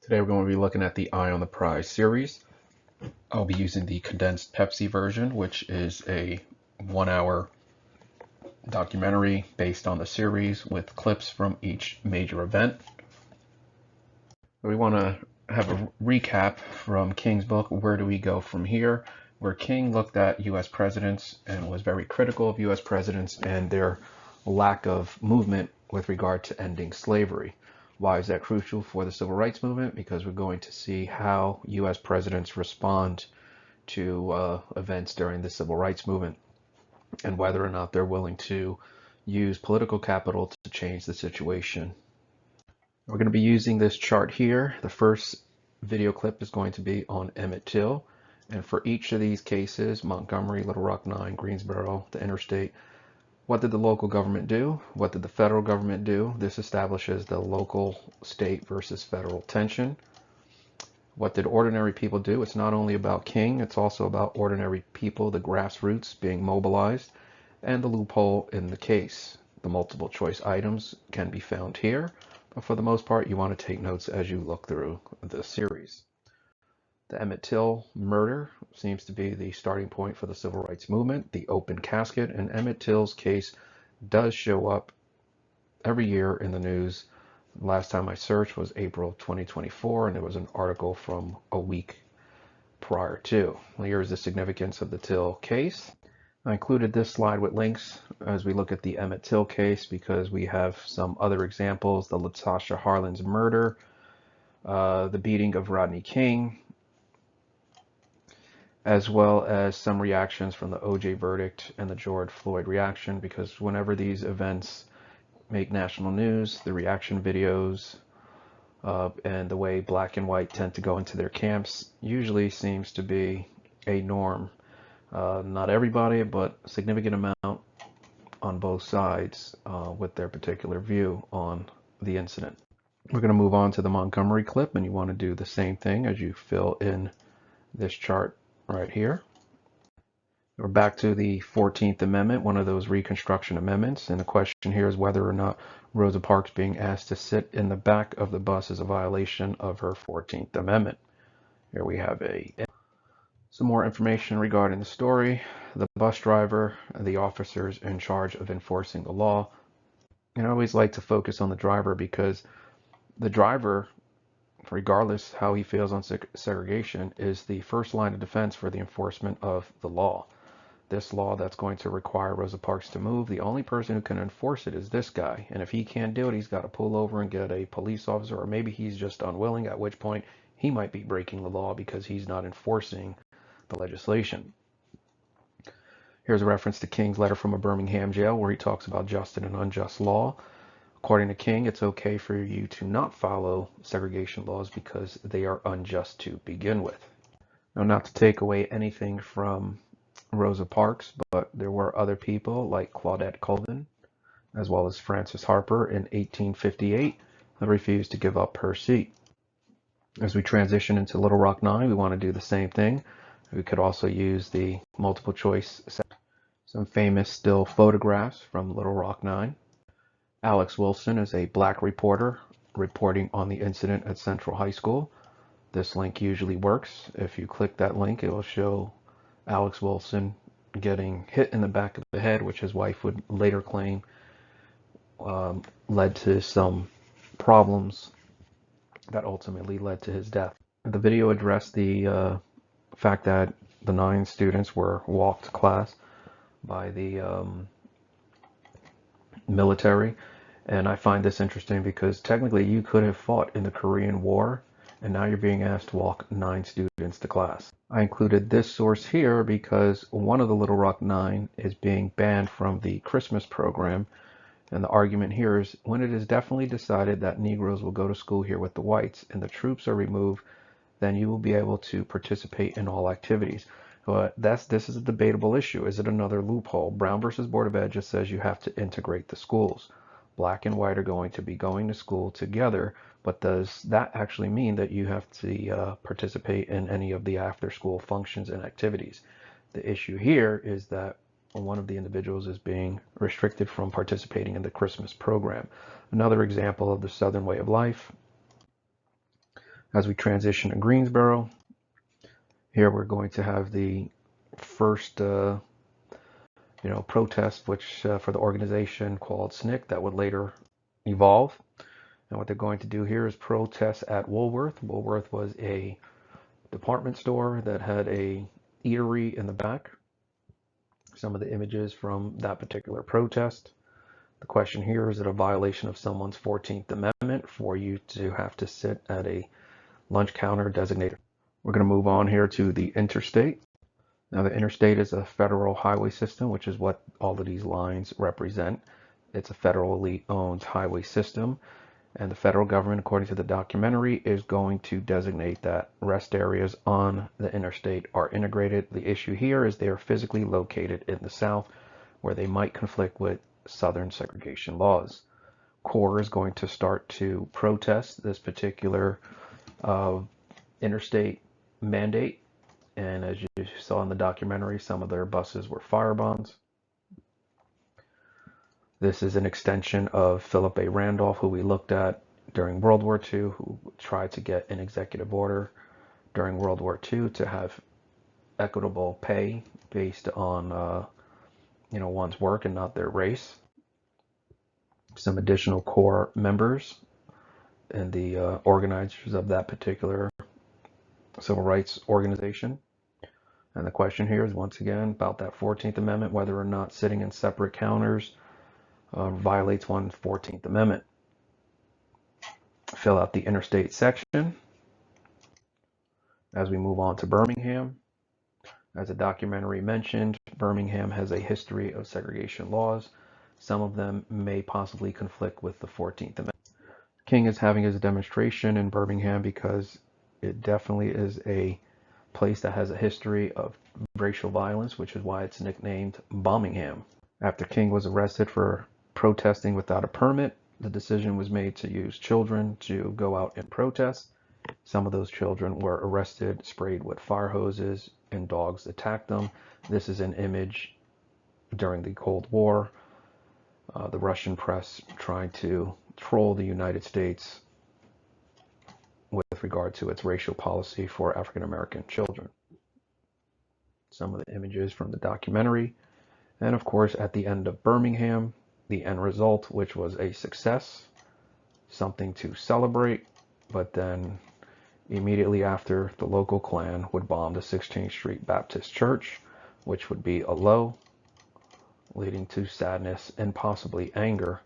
Today we're going to be looking at the Eye on the Prize series. I'll be using the condensed Pepsi version, which is a 1 hour documentary based on the series with clips from each major event. We want to have a recap from King's book, Where Do We Go From Here?, where King looked at U.S. presidents and was very critical of U.S. presidents and their lack of movement with regard to ending slavery. Why is that crucial for the civil rights movement? Because we're going to see how U.S. presidents respond to events during the civil rights movement and whether or not they're willing to use political capital to change the situation. We're going to be using this chart here. The first video clip is going to be on Emmett Till. And for each of these cases, Montgomery, Little Rock 9, Greensboro, the interstate, what did the local government do? What did the federal government do? This establishes the local, state versus federal tension. What did ordinary people do? It's not only about King, it's also about ordinary people, the grassroots being mobilized, and the loophole in the case. The multiple choice items can be found here, but for the most part, you want to take notes as you look through the series. The Emmett Till murder seems to be the starting point for the civil rights movement. The open casket and Emmett Till's case does show up every year in the news. Last time I searched was April 2024, and there was an article from a week prior to. Here's the significance of the Till case. I included this slide with links as we look at the Emmett Till case because we have some other examples: the Latasha Harlins murder, the beating of Rodney King, as well as some reactions from the OJ verdict and the George Floyd reaction, because whenever these events make national news, the reaction videos and the way black and white tend to go into their camps usually seems to be a norm. Not everybody, but a significant amount on both sides with their particular view on the incident. We're going to move on to the Montgomery clip, and you want to do the same thing as you fill in this chart right here. We're back to the 14th Amendment, one of those Reconstruction amendments, and the question here is whether or not Rosa Parks being asked to sit in the back of the bus is a violation of her 14th Amendment. Here we have some more information regarding the story, the bus driver, the officers in charge of enforcing the law. And I always like to focus on the driver because the driver, regardless how he feels on segregation, is the first line of defense for the enforcement of the law. This law that's going to require Rosa Parks to move, the only person who can enforce it is this guy. And if he can't do it, he's got to pull over and get a police officer, or maybe he's just unwilling, at which point he might be breaking the law because he's not enforcing the legislation. Here's a reference to King's letter from a Birmingham jail where he talks about just and unjust law. According to King, it's okay for you to not follow segregation laws because they are unjust to begin with. Now, not to take away anything from Rosa Parks, but there were other people like Claudette Colvin, as well as Frances Harper in 1858, that refused to give up her seat. As we transition into Little Rock 9, we want to do the same thing. We could also use the multiple choice, some famous still photographs from Little Rock 9. Alex Wilson is a black reporter reporting on the incident at Central High School. This link usually works. If you click that link, it will show Alex Wilson getting hit in the back of the head, which his wife would later claim led to some problems that ultimately led to his death. The video addressed the fact that the 9 students were walked to class by the military, and I find this interesting because technically you could have fought in the Korean War, and now you're being asked to walk 9 students to class. I included this source here because one of the Little Rock 9 is being banned from the Christmas program, and the argument here is when it is definitely decided that Negroes will go to school here with the whites and the troops are removed, then you will be able to participate in all activities. But this is a debatable issue. Is it another loophole? Brown versus Board of Ed just says you have to integrate the schools. Black and white are going to be going to school together, but does that actually mean that you have to participate in any of the after-school functions and activities? The issue here is that one of the individuals is being restricted from participating in the Christmas program. Another example of the Southern way of life. As we transition to Greensboro, here we're going to have the first protest, which for the organization called SNCC that would later evolve. And what they're going to do here is protest at Woolworth. Woolworth was a department store that had a eatery in the back. Some of the images from that particular protest. The question here, is it a violation of someone's 14th Amendment for you to have to sit at a lunch counter designated? We're going to move on here to the interstate. Now, the interstate is a federal highway system, which is what all of these lines represent. It's a federally owned highway system, and the federal government, according to the documentary, is going to designate that rest areas on the interstate are integrated. The issue here is they are physically located in the South, where they might conflict with Southern segregation laws. CORE is going to start to protest this particular interstate mandate. And as you saw in the documentary, some of their buses were firebombs. This is an extension of Philip A. Randolph, who we looked at during World War II, who tried to get an executive order during World War II to have equitable pay based on one's work and not their race. Some additional CORE members and the organizers of that particular civil rights organization. And the question here is once again about that 14th Amendment, whether or not sitting in separate counters violates one's 14th Amendment. Fill out the interstate section. As we move on to Birmingham, as the documentary mentioned, Birmingham has a history of segregation laws. Some of them may possibly conflict with the 14th Amendment. King is having his demonstration in Birmingham because it definitely is a place that has a history of racial violence, which is why it's nicknamed Bombingham. After King was arrested for protesting without a permit, the decision was made to use children to go out and protest. Some of those children were arrested, sprayed with fire hoses, and dogs attacked them. This is an image during the Cold War. The Russian press trying to troll the United States with regard to its racial policy for African American children. Some of the images from the documentary. And of course, at the end of Birmingham, the end result, which was a success, something to celebrate, but then immediately after, the local Klan would bomb the 16th Street Baptist Church, which would be a low, leading to sadness and possibly anger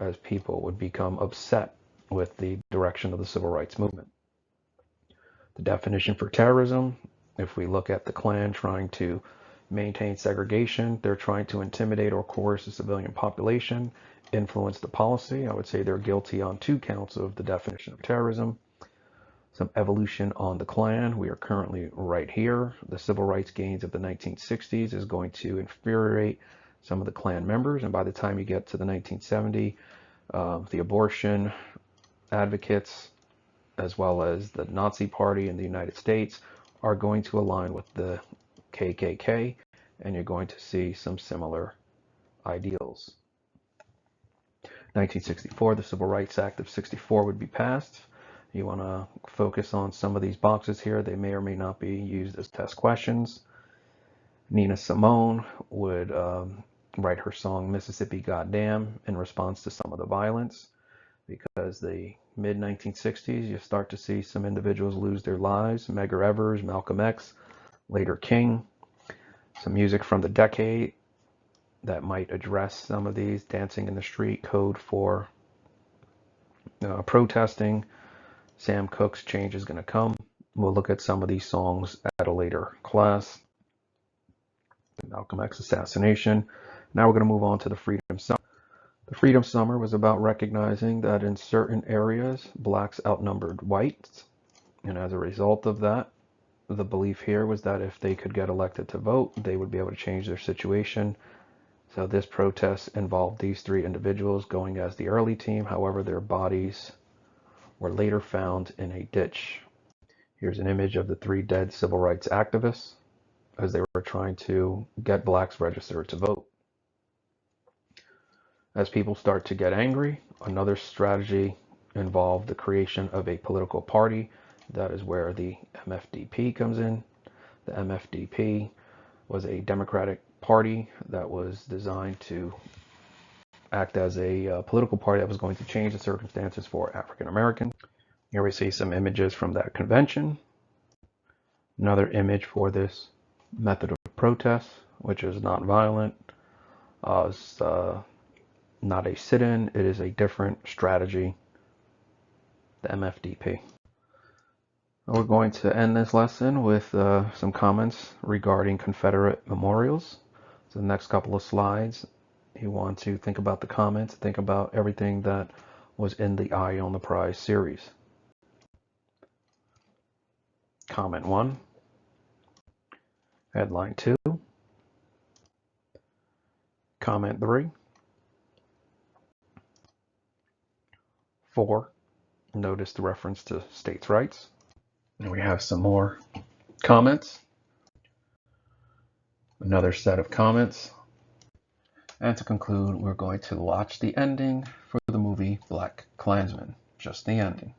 as people would become upset with the direction of the civil rights movement. The definition for terrorism, if we look at the Klan trying to maintain segregation, they're trying to intimidate or coerce the civilian population, influence the policy. I would say they're guilty on 2 counts of the definition of terrorism. Some evolution on the Klan. We are currently right here. The civil rights gains of the 1960s is going to infuriate some of the Klan members, and by the time you get to the 1970s, the abortion advocates, as well as the Nazi Party in the United States, are going to align with the KKK, and you're going to see some similar ideals. 1964, the Civil Rights Act of 64 would be passed. You want to focus on some of these boxes here. They may or may not be used as test questions. Nina Simone would write her song Mississippi Goddam in response to some of the violence, because the mid-1960s, you start to see some individuals lose their lives. Medgar Evers, Malcolm X, later King. Some music from the decade that might address some of these. Dancing in the Street, Code for Protesting. Sam Cooke's Change is Going to Come. We'll look at some of these songs at a later class. The Malcolm X assassination. Now we're going to move on to the Freedom Summer. The Freedom Summer was about recognizing that in certain areas, blacks outnumbered whites. And as a result of that, the belief here was that if they could get elected to vote, they would be able to change their situation. So this protest involved these 3 individuals going as the early team. However, their bodies were later found in a ditch. Here's an image of the 3 dead civil rights activists as they were trying to get blacks registered to vote. As people start to get angry, another strategy involved the creation of a political party That is where the MFDP comes in. The MFDP was a Democratic Party that was designed to act as a political party that was going to change the circumstances for African Americans. Here we see some images from that convention. Another image for this method of protest, which is not violent. It's not a sit-in, it is a different strategy, the MFDP. We're going to end this lesson with some comments regarding Confederate memorials. So the next couple of slides, you want to think about the comments, think about everything that was in the Eye on the Prize series. Comment 1, headline 2, comment 3, 4, notice the reference to states' rights. And we have some more comments. Another set of comments. And to conclude, we're going to watch the ending for the movie Black Klansman. Just the ending.